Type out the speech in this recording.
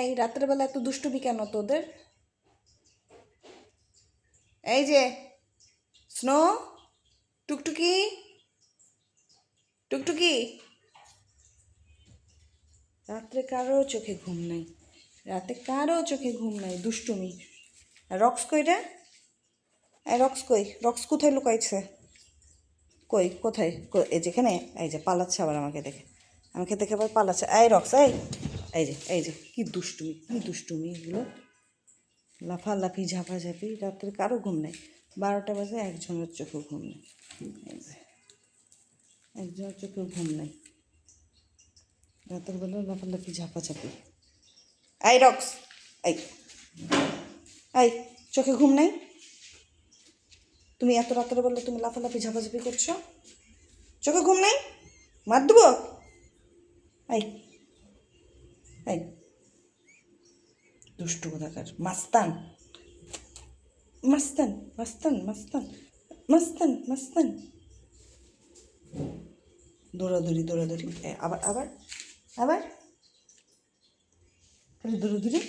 এই রাতের বেলা এত দুষ্টুমি কেন তোদের? এই যে স্নো, টুকটুকি, টুকটুকি, রাত্রে কারো চোখে ঘুম নাই, রাতে কারো চোখে ঘুম নাই, দুষ্টুমি। আর রক্স কই রে? এই রক্স কই? রক্স কোথায় লুকাইছে? কই কোথায়? এই যেখানে, এই যে পালাচ্ছে আবার আমাকে দেখে আবার পালাচ্ছে। এই রক্স, এই যে কি দুষ্টুমি, কি দুষ্টুমি এগুলো! লাফালাফি ঝাপাঝাপি, রাত্রে কারো ঘুম নেই। 12টা বাজে, একজনের চোখেও ঘুম নেই। এই যে একজনের চোখেও ঘুম নেই, রাতের বেলা লাফালাফি ঝাপাঝাপি। এই রক্স, এই এই চোখে ঘুম নেই? তুমি এত রাতের বেলা তুমি লাফালাফি ঝাপাঝাপি করছো, চোখে ঘুম নেই? মার দেবো। এই এই দুষ্টু কোথাকার, মাস্তান মাস্তান মাস্তান মাস্তান মাস্তান মাস্তান। দৌড়াদৌড়ি দৌড়াদৌড়ি, আবার আবার আবার, দৌড়াদৌড়ি।